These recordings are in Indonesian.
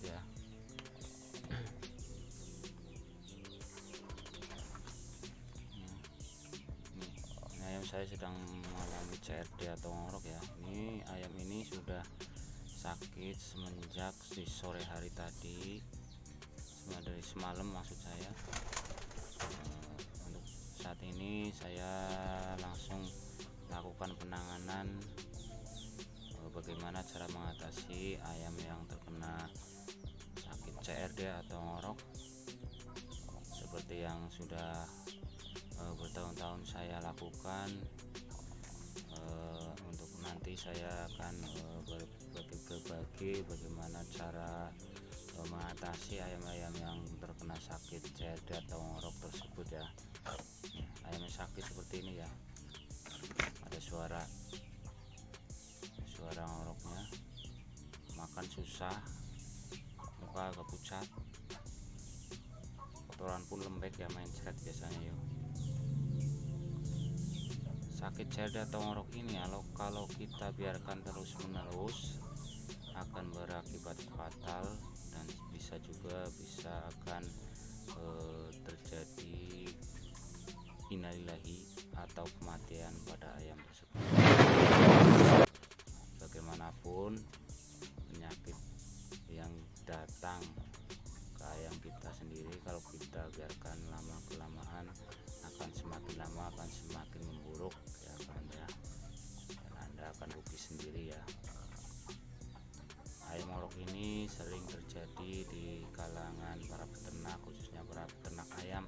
ya. Ini ayam saya sedang mengalami CRD atau ngorok ya. Ini ayam ini sudah sakit semenjak di sore hari tadi, dari semalam maksud saya. Untuk saat ini saya langsung lakukan penanganan bagaimana cara mengatasi ayam yang terkena sakit CRD atau ngorok, seperti yang sudah bertahun-tahun saya lakukan. Untuk nanti saya akan berbagi bagaimana cara mengatasi ayam-ayam yang terkena sakit CRD atau ngorok tersebut ya. Ayamnya sakit seperti ini ya, ada suara ngoroknya, makan susah, muka agak pucat, kotoran pun lembek ya, mencret biasanya yuk. Sakit CRD atau ngorok ini kalau kita biarkan terus menerus akan berakibat fatal, dan bisa akan terjadi innalillahi atau kematian pada ayam tersebut. Bagaimanapun penyakit yang datang ke ayam kita sendiri, kalau kita biarkan lama kelamaan akan semakin lama akan semakin memburuk ya kawan ya, dan Anda akan rugi sendiri ya. Ayam ngorok ini sering terjadi di kalangan para peternak, khususnya para peternak ayam.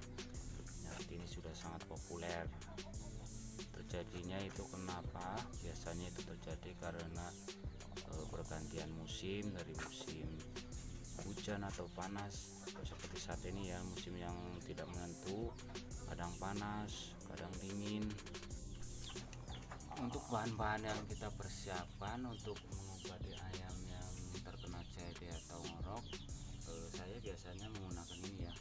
Penyakit ini sudah sangat populer. Terjadinya itu kenapa? Biasanya itu terjadi karena pergantian musim, dari musim hujan atau panas seperti saat ini ya, musim yang tidak menentu, kadang panas, kadang dingin. Untuk bahan-bahan yang kita persiapkan untuk mengobati ayam yang terkena CRD atau ngorok, saya biasanya menggunakan ini ya,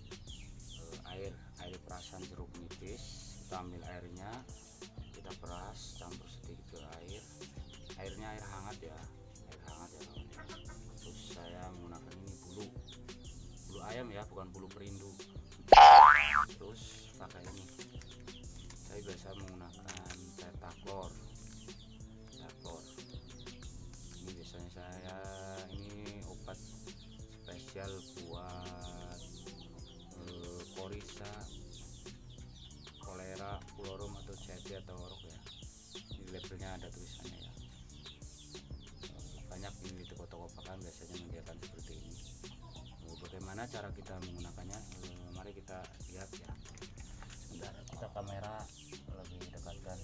air perasan jeruk nipis. Kita ambil airnya, kita peras, campur sedikit ke airnya air hangat ya kawan ya. Terus saya menggunakan ini bulu ayam ya, bukan bulu perindu. Terus pakai ini, saya biasa menggunakan Tetaklor. Ini biasanya saya, ini obat spesial buat korisa, kolera, pulorum atau CRD atau ngorok ya. Di labelnya ada tulisannya ya. Banyak ini di toko-toko pakan biasanya menyediakan seperti ini. Bagaimana cara kita menggunakannya? Mari kita lihat ya. Sebentar, kita kamera lebih dekatkan.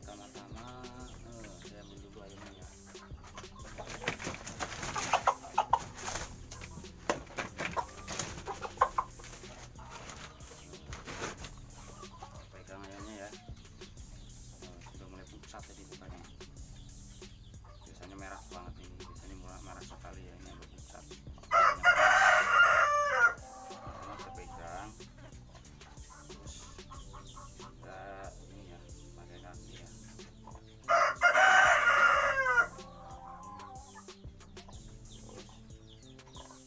Pertama-tama saya ambil dulu ayamnya ya. Pegang ayamnya ya. Sudah mulai pucat tadi mukanya. Biasanya merah banget ini, biasanya merah sekali ya, ini udah pucat. Pertama saya pegang, terus kita ini ya, pakai kaki ya.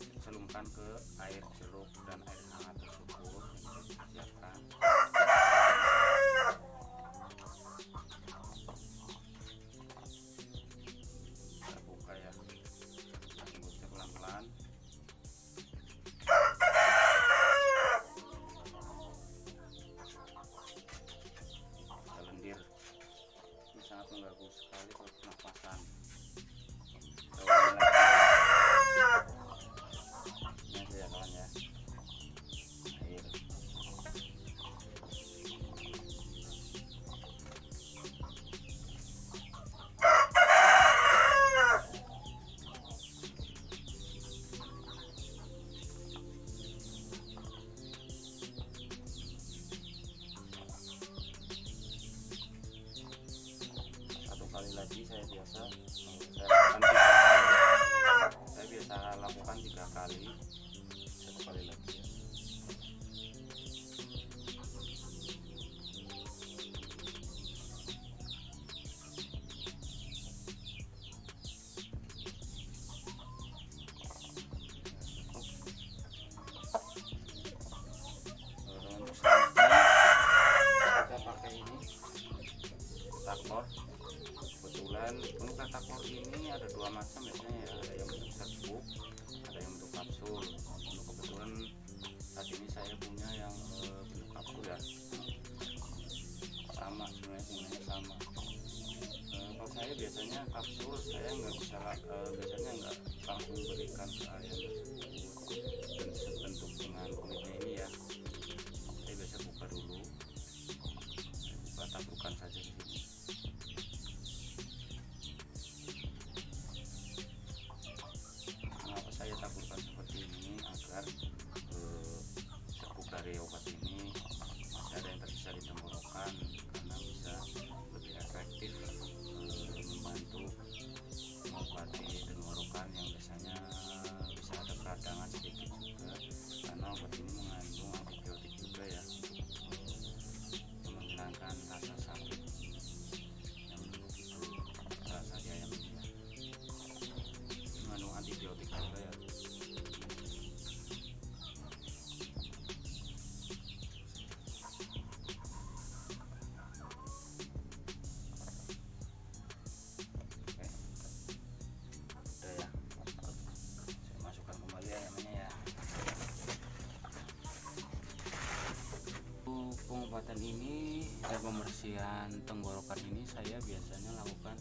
Terus celupkan ke air jeruk dan air hangat tersebut yang sudah disiapkan. Kita buka ya, mulutnya pelan-pelan. Kita lendir. Ini sangat mengganggu sekali kalau pernapasan. Ini aja ya kawan ya, air. masukkan ke ayam tersebut. Dan sebentuk dengan kulitnya ini ya, saya biasa buka dulu, buka tabrukan saja di sini. Kenapa saya taburkan seperti ini? Agar serbuk dari obat ini masih ada yang tersisa di tenggorokan, karena bisa lebih efektif membantu mengobati tenggorokan yang biasanya bisa ada peradangan sedikit juga, karena obat ini mengandung antibiotik juga ya, untuk menghilangkan rasa sakit yang begitu terasa di ayam ini ya. Mengandung antibiotik juga ya. Pengobatan ini dan pembersihan tenggorokan ini saya biasanya lakukan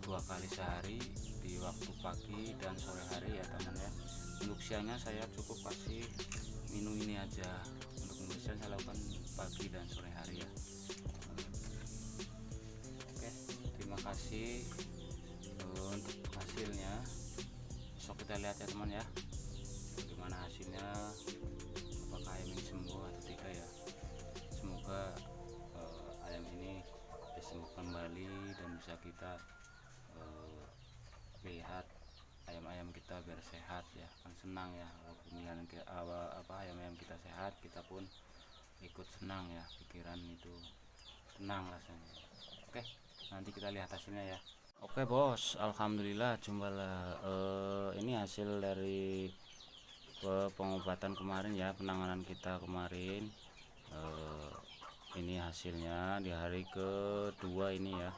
2 kali sehari, di waktu pagi dan sore hari ya teman ya. Untuk siangnya saya cukup kasih minum ini aja. Untuk pembersihan saya lakukan pagi dan sore hari ya. Oke, terima kasih untuk hasilnya. Besok kita lihat ya teman ya, bagaimana hasilnya, apakah ayam ini sembuh atau tidak ya. Semoga ayam ini bisa sembuh kembali dan bisa kita lihat ayam-ayam kita biar sehat ya. Kan senang ya, walaupun ayam-ayam kita sehat, kita pun ikut senang ya, pikiran itu tenang rasanya. Oke, nanti kita lihat hasilnya ya. Oke bos, alhamdulillah jumlah ini hasil dari pengobatan kemarin ya, penanganan kita kemarin. Ini hasilnya di hari kedua ini ya.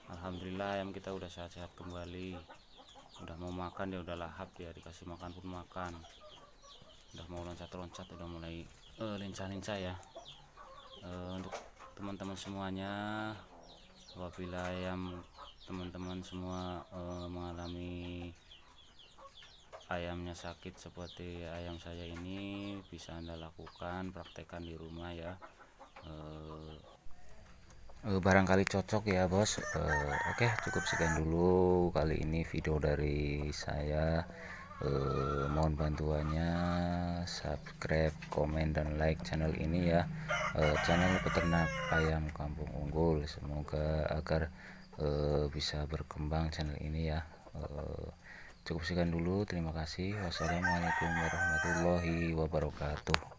Alhamdulillah ayam kita udah sehat-sehat kembali, udah mau makan, dia udah lahap, dia dikasih makan pun makan, udah mau loncat-loncat, udah mulai lincah-lincah ya. Untuk teman-teman semuanya, apabila ayam teman-teman semua mengalami ayamnya sakit seperti ayam saya ini, bisa Anda lakukan, praktekkan di rumah ya. Barangkali cocok ya bos. Oke, cukup sekian dulu kali ini video dari saya. Mohon bantuannya, subscribe, komen, dan like channel ini ya, channel peternak ayam kampung unggul. Semoga agar bisa berkembang channel ini ya. Cukup sekian dulu, terima kasih. Wassalamualaikum warahmatullahi wabarakatuh.